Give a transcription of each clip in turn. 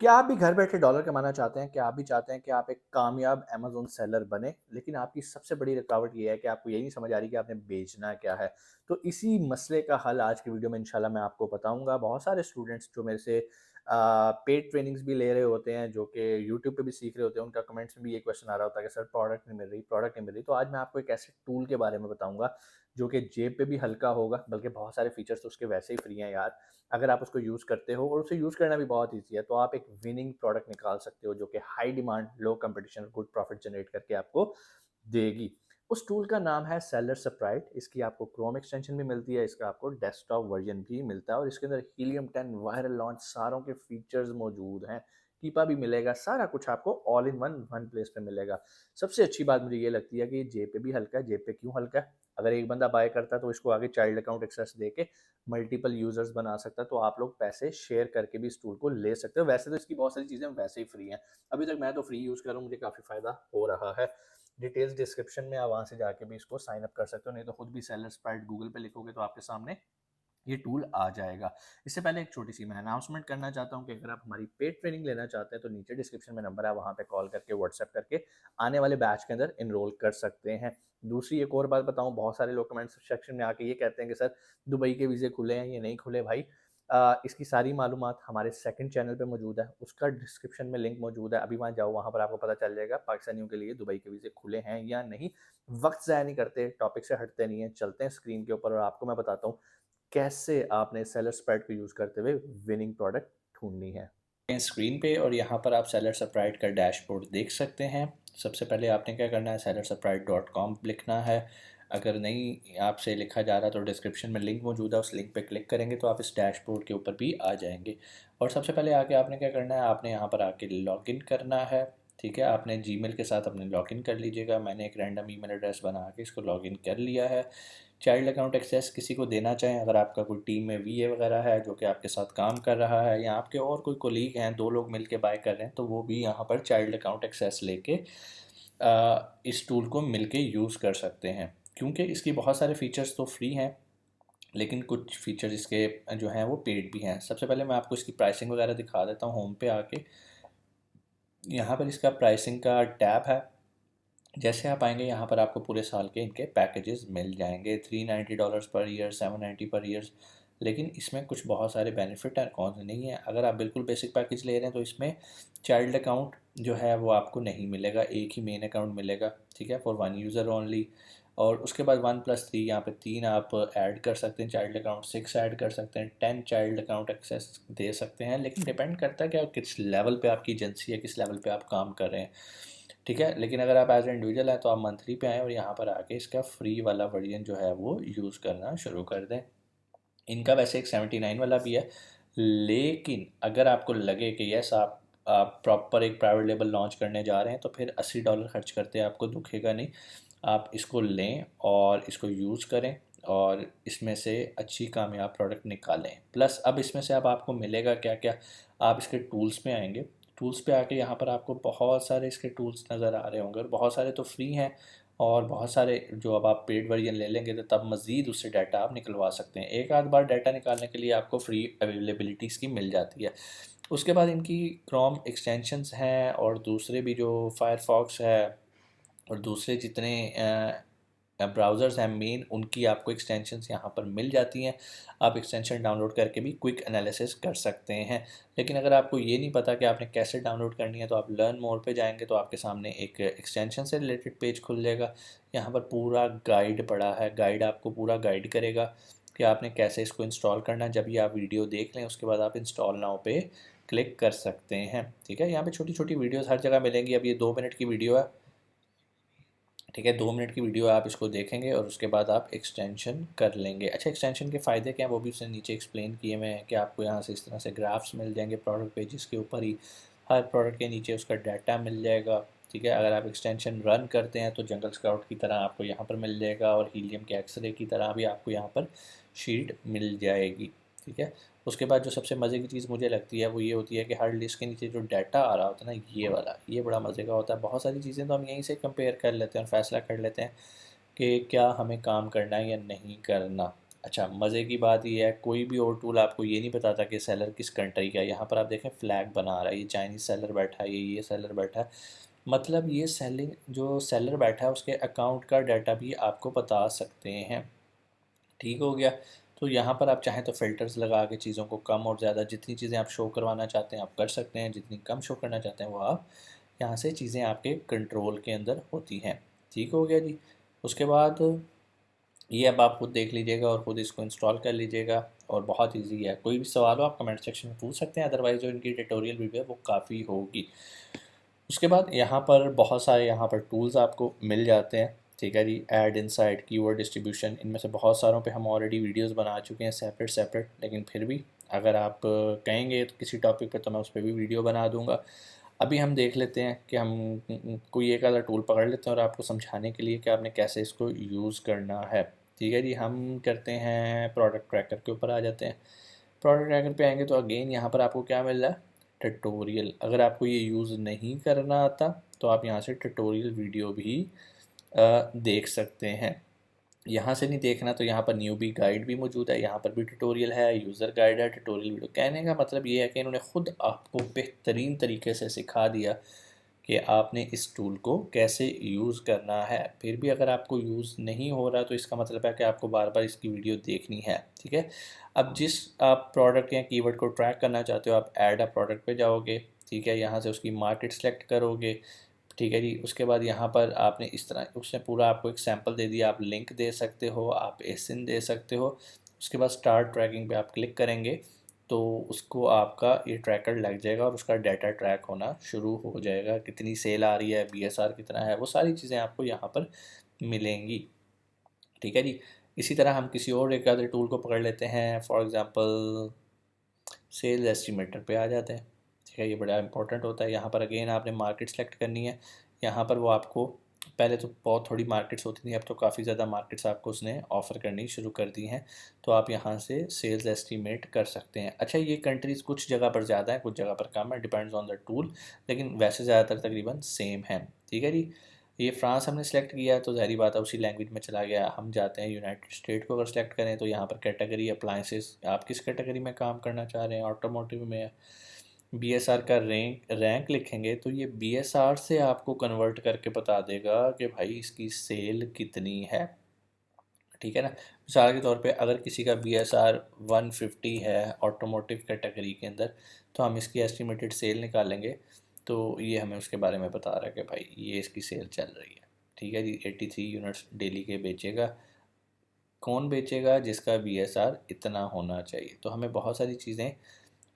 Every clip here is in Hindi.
क्या आप भी घर बैठे डॉलर कमाना चाहते हैं? क्या आप भी चाहते हैं कि आप एक कामयाब अमेज़न सेलर बनें? लेकिन आपकी सबसे बड़ी रुकावट ये है कि आपको यही नहीं समझ आ रही कि आपने बेचना क्या है? तो इसी मसले का हल आज की वीडियो में इंशाल्लाह मैं आपको बताऊँगा। बहुत सारे स्टूडेंट्स जो मेरे से पेड ट्रेनिंग्स भी ले रहे होते हैं, जो कि यूट्यूब पे भी सीख रहे होते हैं, उनका कमेंट्स में भी ये क्वेश्चन आ रहा होता है कि सर प्रोडक्ट नहीं मिल रही। तो आज मैं आपको एक ऐसे टूल के बारे में बताऊँगा, जो कि जेब पे भी हल्का होगा, बल्कि बहुत सारे फीचर्स तो उसके वैसे ही फ्री हैं यार। अगर आप उसको यूज़ करते हो और उसे यूज़ करना भी बहुत ईज़ी है, तो आप एक विनिंग प्रोडक्ट निकाल सकते हो जो कि हाई डिमांड, लो कंपटीशन, गुड प्रॉफिट जनरेट करके आपको देगी। उस टूल का नाम है सेलर स्प्राइट। इसकी आपको क्रोम एक्सटेंशन भी मिलती है, इसका आपको डेस्कटॉप वर्जन भी मिलता है और इसके अंदर हीलियम 10 वायरल लॉन्च सारों के फीचर्स मौजूद हैं। कीपा भी मिलेगा, सारा कुछ आपको ऑल इन वन प्लेस पे मिलेगा। सबसे अच्छी बात मुझे ये लगती है कि ये जेब पे भी हल्का है। जेब पे क्यों हल्का है? अगर एक बंदा बाय करता है तो इसको आगे चाइल्ड अकाउंट एक्सेस देके मल्टीपल यूजर्स बना सकता है, तो आप लोग पैसे शेयर करके भी इस टूल को ले सकते हो। वैसे तो इसकी बहुत सारी चीज़ें वैसे ही फ्री हैं। अभी तक मैं तो फ्री यूज़ कर रहा हूँ, मुझे काफ़ी फ़ायदा हो रहा है। डिटेल्स डिस्क्रिप्शन में आप वहाँ से जाके भी इसको साइन अप कर सकते हो, नहीं तो खुद भी सेलर स्प्राइट गूगल पे लिखोगे तो आपके सामने ये टूल आ जाएगा। इससे पहले एक छोटी-सी मैं अनाउंसमेंट करना चाहता हूँ कि अगर आप हमारी पेड ट्रेनिंग लेना चाहते हैं, तो नीचे डिस्क्रिप्शन में नंबर है, वहाँ पे कॉल करके, व्हाट्सएप करके आने वाले बैच के अंदर एनरोल कर सकते हैं। दूसरी एक और बात बताऊँ, बहुत सारे लोग कमेंट सेक्शन में आके ये कहते हैं कि सर दुबई के वीज़े खुले हैं, ये नहीं खुले भाई। इसकी सारी मालूमात हमारे सेकंड चैनल पे मौजूद है, उसका डिस्क्रिप्शन में लिंक मौजूद है। अभी वहाँ जाओ, वहाँ पर आपको पता चल जाएगा पाकिस्तानियों के लिए दुबई के वीज़े खुले हैं या नहीं। वक़्त ज़ाया नहीं करते, टॉपिक से हटते नहीं हैं, चलते हैं स्क्रीन के ऊपर और आपको मैं बताता हूँ कैसे आपने सेलर स्प्रेड को यूज़ करते हुए विनिंग प्रोडक्ट ढूँढनी है। स्क्रीन पे और यहाँ पर आप सेलर सप्राइट का डैशबोर्ड देख सकते हैं। सबसे पहले आपने क्या करना है, sellersprite.com लिखना है। अगर नहीं आपसे लिखा जा रहा तो डिस्क्रिप्शन में लिंक मौजूद है, उस लिंक पे क्लिक करेंगे तो आप इस डैशबोर्ड के ऊपर भी आ जाएंगे। और सबसे पहले आके आपने क्या करना है, आपने यहाँ पर आके लॉगिन करना है। ठीक है, आपने जीमेल के साथ अपने लॉगिन कर लीजिएगा। मैंने एक रैंडम ईमेल एड्रेस बना के इसको लॉगिन कर लिया है। चाइल्ड अकाउंट एक्सेस किसी को देना चाहें, अगर आपका कोई टीम में वीए वगैरह है जो कि आपके साथ काम कर रहा है, या आपके और कोई कोलीग हैं, दो लोग मिलके बाय कर रहे हैं, तो वो भी यहाँ पर चाइल्ड अकाउंट एक्सेस लेके इस टूल को मिलके यूज़ कर सकते हैं। क्योंकि इसकी बहुत सारे फीचर्स तो फ्री हैं, लेकिन कुछ फीचर इसके जो हैं वो पेड भी हैं। सबसे पहले मैं आपको इसकी प्राइसिंग वगैरह दिखा देता हूँ। होम पे आके यहाँ पर इसका प्राइसिंग का टैब है। जैसे आप आएंगे यहाँ पर आपको पूरे साल के इनके पैकेजेस मिल जाएंगे, $390 पर ईयर, 790 पर ईयर। लेकिन इसमें कुछ बहुत सारे बेनिफिट हैं, कौन से नहीं है। अगर आप बिल्कुल बेसिक पैकेज ले रहे हैं तो इसमें चाइल्ड अकाउंट जो है वो आपको नहीं मिलेगा, एक ही मेन अकाउंट मिलेगा। ठीक है, फॉर वन यूज़र ओनली। और उसके बाद 1+3 यहाँ पे 3 आप ऐड कर सकते हैं चाइल्ड अकाउंट, 6 ऐड कर सकते हैं, 10 चाइल्ड अकाउंट एक्सेस दे सकते हैं। लेकिन डिपेंड करता है कि आप किस लेवल पे आपकी एजेंसी है, किस लेवल पे आप काम कर रहे हैं। ठीक है, लेकिन अगर आप एज ए इंडिविजुअल हैं तो आप मंथली पे आएँ और यहाँ पर आके इसका फ्री वाला वर्जन जो है वो यूज़ करना शुरू कर दें। इनका वैसे एक 79 वाला भी है, लेकिन अगर आपको लगे कि यस आप प्रॉपर एक प्राइवेट लेबल लॉन्च करने जा रहे हैं तो फिर $80 खर्च करते आपको दुखेगा नहीं। आप इसको लें और इसको यूज़ करें और इसमें से अच्छी कामयाब प्रोडक्ट निकालें। प्लस अब इसमें से अब आपको मिलेगा क्या क्या, आप इसके टूल्स में आएंगे। टूल्स पे आके यहाँ पर आपको बहुत सारे इसके टूल्स नज़र आ रहे होंगे और बहुत सारे तो फ्री हैं, और बहुत सारे जो अब आप पेड वर्जन ले लेंगे तो तब मज़ीद उससे डाटा आप निकलवा सकते हैं। एक आध बार डाटा निकालने के लिए आपको फ्री अवेलेबिलिटी इसकी मिल जाती है। उसके बाद इनकी क्रोम एक्सटेंशंस हैं और दूसरे भी जो फायरफॉक्स है और दूसरे जितने ब्राउज़र्स हैं मेन, उनकी आपको एक्सटेंशंस यहाँ पर मिल जाती हैं। आप एक्सटेंशन डाउनलोड करके भी क्विक एनालिसिस कर सकते हैं। लेकिन अगर आपको ये नहीं पता कि आपने कैसे डाउनलोड करनी है तो आप लर्न मोर पे जाएंगे तो आपके सामने एक एक्सटेंशन से रिलेटेड पेज खुल जाएगा। यहाँ पर पूरा गाइड पड़ा है, गाइड आपको पूरा गाइड करेगा कि आपने कैसे इसको इंस्टॉल करना है। जब ये आप वीडियो देख लें उसके बाद आप इंस्टॉल नाउ पे क्लिक कर सकते हैं। ठीक है, यहाँ पे छोटी छोटी वीडियोस हर जगह मिलेंगी। अब ये 2 मिनट की वीडियो है। ठीक है, 2 मिनट की वीडियो आप इसको देखेंगे और उसके बाद आप एक्सटेंशन कर लेंगे। अच्छा, एक्सटेंशन के फ़ायदे क्या हैं वो भी उसने नीचे एक्सप्लेन किए हुए हैं कि आपको यहाँ से इस तरह से ग्राफ्स मिल जाएंगे प्रोडक्ट पेजेस के ऊपर ही। हर प्रोडक्ट के नीचे उसका डाटा मिल जाएगा। ठीक है, अगर आप एक्सटेंशन रन करते हैं तो जंगल स्काउट की तरह आपको यहाँ पर मिल जाएगा और हीलियम के एक्सरे की तरह भी आपको यहाँ पर शीट मिल जाएगी। ठीक है, उसके बाद जो सबसे मज़े की चीज़ मुझे लगती है वो ये होती है कि हर लिस्ट के नीचे जो डाटा आ रहा होता है ना, ये वाला, ये बड़ा मज़े का होता है। बहुत सारी चीज़ें तो हम यहीं से कंपेयर कर लेते हैं और फैसला कर लेते हैं कि क्या हमें काम करना है या नहीं करना। अच्छा, मज़े की बात ये है कोई भी और टूल आपको ये नहीं बताता कि सेलर किस कंट्री का है। यहाँ पर आप देखें फ्लैग बना रहा है, ये चाइनीज़ सेलर बैठा है, ये सेलर बैठा है। मतलब ये सेलिंग जो सेलर बैठा है उसके अकाउंट का डाटा भी आपको बता सकते हैं। ठीक हो गया। तो यहाँ पर आप चाहें तो फ़िल्टर्स लगा के चीज़ों को कम और ज़्यादा जितनी चीज़ें आप शो करवाना चाहते हैं आप कर सकते हैं, जितनी कम शो करना चाहते हैं वो आप यहाँ से चीज़ें आपके कंट्रोल के अंदर होती हैं। ठीक हो गया जी। उसके बाद ये अब आप खुद देख लीजिएगा और ख़ुद इसको इंस्टॉल कर लीजिएगा और बहुत इजी है। कोई भी सवाल हो आप कमेंट सेक्शन में पूछ सकते हैं, अदरवाइज़ जो इनकी ट्यूटोरियल वीडियो है वो काफ़ी होगी। उसके बाद यहाँ पर बहुत सारे यहाँ पर टूल्स आपको मिल जाते हैं। ठीक है जी, ऐड इनसाइट, कीवर्ड डिस्ट्रीब्यूशन, इनमें से बहुत सारों पे हम ऑलरेडी वीडियोस बना चुके हैं सेपरेट सेपरेट, लेकिन फिर भी अगर आप कहेंगे तो किसी टॉपिक पे तो मैं उस पर भी वीडियो बना दूंगा। अभी हम देख लेते हैं कि हम कोई एक आधा टूल पकड़ लेते हैं और आपको समझाने के लिए कि आपने कैसे इसको यूज़ करना है। ठीक है जी, हम करते हैं प्रोडक्ट ट्रैकर के ऊपर आ जाते हैं। प्रोडक्ट ट्रैकर पे आएंगे तो अगेन यहाँ पर आपको क्या मिल रहा है, ट्यूटोरियल। अगर आपको ये यूज़ नहीं करना आता तो आप यहाँ से ट्यूटोरियल वीडियो भी देख सकते हैं। यहाँ से नहीं देखना तो यहाँ पर न्यूबी गाइड भी मौजूद है, यहाँ पर भी ट्यूटोरियल है, यूज़र गाइड है, ट्यूटोरियल वीडियो। कहने का मतलब ये है कि इन्होंने ख़ुद आपको बेहतरीन तरीके से सिखा दिया कि आपने इस टूल को कैसे यूज़ करना है। फिर भी अगर आपको यूज़ नहीं हो रहा तो इसका मतलब है कि आपको बार बार इसकी वीडियो देखनी है। ठीक है, अब जिस आप प्रोडक्ट या कीवर्ड को ट्रैक करना चाहते हो आप ऐड अ प्रोडक्ट पे जाओगे। ठीक है, यहाँ से उसकी मार्केट सेलेक्ट करोगे। ठीक है जी, उसके बाद यहाँ पर आपने इस तरह उसने पूरा आपको एक सैम्पल दे दिया, आप लिंक दे सकते हो, आप एसिन दे सकते हो। उसके बाद स्टार्ट ट्रैकिंग पे आप क्लिक करेंगे तो उसको आपका ये ट्रैकर लग जाएगा और उसका डाटा ट्रैक होना शुरू हो जाएगा। कितनी सेल आ रही है, बीएसआर कितना है, वो सारी चीज़ें आपको यहाँ पर मिलेंगी। ठीक है जी, इसी तरह हम किसी और एक आधे टूल को पकड़ लेते हैं। फॉर एग्ज़ाम्पल सेल्स एस्टिमेटर पे आ जाते हैं। ठीक है, ये बड़ा इंपॉर्टेंट होता है। यहाँ पर अगेन आपने मार्केट सेलेक्ट करनी है। यहाँ पर वो आपको पहले तो बहुत थोड़ी मार्केट्स होती थी, अब तो काफ़ी ज़्यादा मार्केट्स आपको उसने ऑफ़र करनी शुरू कर दी हैं। तो आप यहाँ से सेल्स एस्टीमेट कर सकते हैं। अच्छा, ये कंट्रीज़ कुछ जगह पर ज़्यादा है, कुछ जगह पर कम है, डिपेंड्स ऑन द टूल, लेकिन वैसे ज़्यादातर तकरीबन सेम है। ठीक है जी, ये फ्रांस हमने सेलेक्ट किया है तो ज़ाहिर बात है उसी लैंग्वेज में चला गया। हम जाते हैं यूनाइटेड स्टेट को अगर सेलेक्ट करें तो यहाँ पर कैटेगरी अप्लाइंसेस, आप किस कैटेगरी में काम करना चाह रहे हैं, ऑटोमोटिव में। बीएसआर का रैंक लिखेंगे तो ये बीएसआर से आपको कन्वर्ट करके बता देगा कि भाई इसकी सेल कितनी है। ठीक है ना, मिसाल के तौर पे अगर किसी का बीएसआर 150 है ऑटोमोटिव कैटेगरी के अंदर तो हम इसकी एस्टिमेटेड सेल निकालेंगे तो ये हमें उसके बारे में बता रहा है कि भाई ये इसकी सेल चल रही है। ठीक है जी, 83 यूनिट्स डेली के बेचेगा। कौन बेचेगा? जिसका बीएसआर इतना होना चाहिए। तो हमें बहुत सारी चीज़ें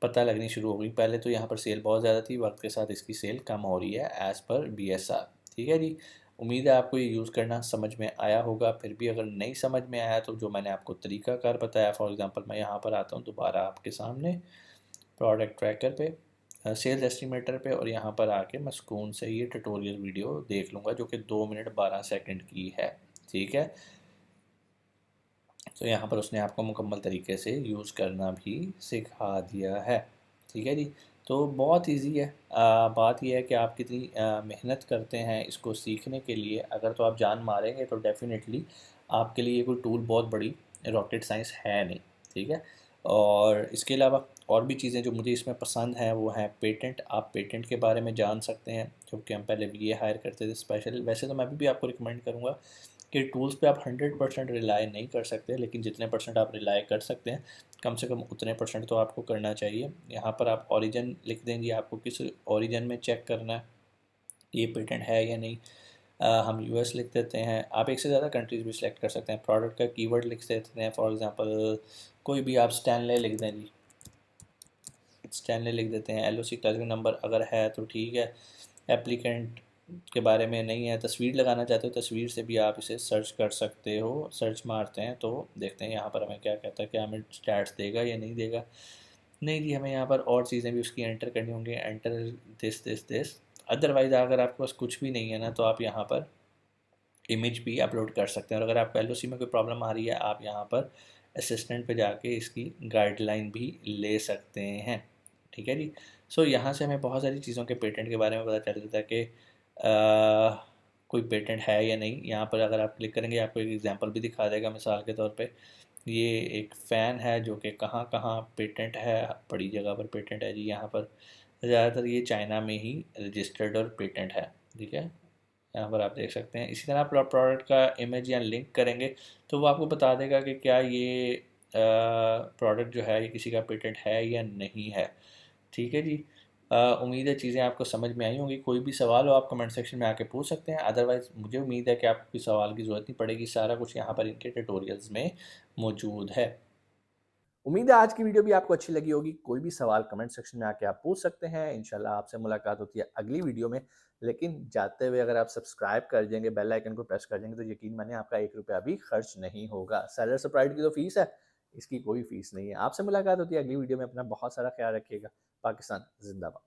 पता लगनी शुरू हो गई। पहले तो यहाँ पर सेल बहुत ज़्यादा थी, वक्त के साथ इसकी सेल कम हो रही है एज़ पर बीएसआर। ठीक है जी, उम्मीद है आपको ये यूज़ करना समझ में आया होगा। फिर भी अगर नहीं समझ में आया तो जो मैंने आपको तरीकाकार बताया, फॉर एग्ज़ाम्पल मैं यहाँ पर आता हूँ दोबारा आपके सामने प्रोडक्ट ट्रैकर पे, सेल्स एस्टिमेटर पे, और यहाँ पर आके मैं सुकून से ये ट्यूटोरियल वीडियो देख लूँगा जो कि 2 मिनट 12 सेकंड की है। ठीक है, तो यहाँ पर उसने आपको मुकम्मल तरीके से यूज़ करना भी सिखा दिया है। ठीक है जी, तो बहुत इजी है। बात यह है कि आप कितनी मेहनत करते हैं इसको सीखने के लिए। अगर तो आप जान मारेंगे तो डेफ़िनेटली आपके लिए कोई टूल बहुत बड़ी रॉकेट साइंस है नहीं। ठीक है, और इसके अलावा और भी चीज़ें जो मुझे इसमें पसंद हैं वो हैं पेटेंट। आप पेटेंट के बारे में जान सकते हैं, क्योंकि हम पहले वीए हायर करते थे स्पेशल। वैसे तो मैं भी आपको रिकमेंड करूँगा कि टूल्स पे आप 100% रिलाई नहीं कर सकते, लेकिन जितने परसेंट आप रिलाई कर सकते हैं कम से कम उतने परसेंट तो आपको करना चाहिए। यहाँ पर आप ओरिजिन लिख देंगे, आपको किस ओरिजिन में चेक करना है ये पेटेंट है या नहीं। हम यूएस लिख देते हैं। आप एक से ज़्यादा कंट्रीज़ भी सिलेक्ट कर सकते हैं। प्रोडक्ट का कीवर्ड लिख देते हैं, फॉर एग्जांपल कोई भी आप स्टैनले लिख दें जी, स्टैनले लिख देते हैं। एलओसी क्लासिक नंबर अगर है तो ठीक है। एप्लीकेंट के बारे में नहीं है, तस्वीर लगाना चाहते हो तस्वीर से भी आप इसे सर्च कर सकते हो। सर्च मारते हैं तो देखते हैं यहाँ पर हमें क्या कहता है, क्या हमें स्टैट्स देगा या नहीं देगा। नहीं जी, हमें यहाँ पर और चीज़ें भी उसकी एंटर करनी होंगी। Enter this. अदरवाइज़ अगर आपके पास कुछ भी नहीं है ना तो आप यहाँ पर इमेज भी अपलोड कर सकते हैं। और अगर आपको एलओसी में कोई प्रॉब्लम आ रही है आप यहाँ पर असिस्टेंट पे जाके इसकी गाइडलाइन भी ले सकते हैं। ठीक है जी, सो यहाँ से हमें बहुत सारी चीज़ों के पेटेंट के बारे में पता चल जाता है कि कोई पेटेंट है या नहीं। यहाँ पर अगर आप क्लिक करेंगे आपको एक एग्जांपल भी दिखा देगा। मिसाल के तौर पे ये एक फ़ैन है जो कि कहाँ कहाँ पेटेंट है, बड़ी जगह पर पेटेंट है जी। यहाँ पर ज़्यादातर ये चाइना में ही रजिस्टर्ड और पेटेंट है, ठीक है। यहाँ पर आप देख सकते हैं। इसी तरह आप प्रोडक्ट का इमेज या लिंक करेंगे तो वो आपको बता देगा कि क्या ये प्रोडक्ट जो है ये किसी का पेटेंट है या नहीं है, ठीक है जी। उम्मीद है चीज़ें आपको समझ में आई होंगी। कोई भी सवाल हो आप कमेंट सेक्शन में आके पूछ सकते हैं, अदरवाइज़ मुझे उम्मीद है कि आपको कोई सवाल की ज़रूरत नहीं पड़ेगी, सारा कुछ यहाँ पर इनके ट्यूटोरियल्स में मौजूद है। उम्मीद है आज की वीडियो भी आपको अच्छी लगी होगी। कोई भी सवाल कमेंट सेक्शन में आके आप पूछ सकते हैं। इंशाल्लाह आपसे मुलाकात होती है अगली वीडियो में। लेकिन जाते हुए अगर आप सब्सक्राइब कर देंगे, बेल आइकन को प्रेस कर देंगे तो यकीन मानिए आपका ₹1 भी खर्च नहीं होगा। सेलर सर्प्राइज की तो फीस है, इसकी कोई फीस नहीं है। आपसे मुलाकात होती है अगली वीडियो में। अपना बहुत सारा ख्याल रखिएगा। पाकिस्तान ज़िंदाबाद।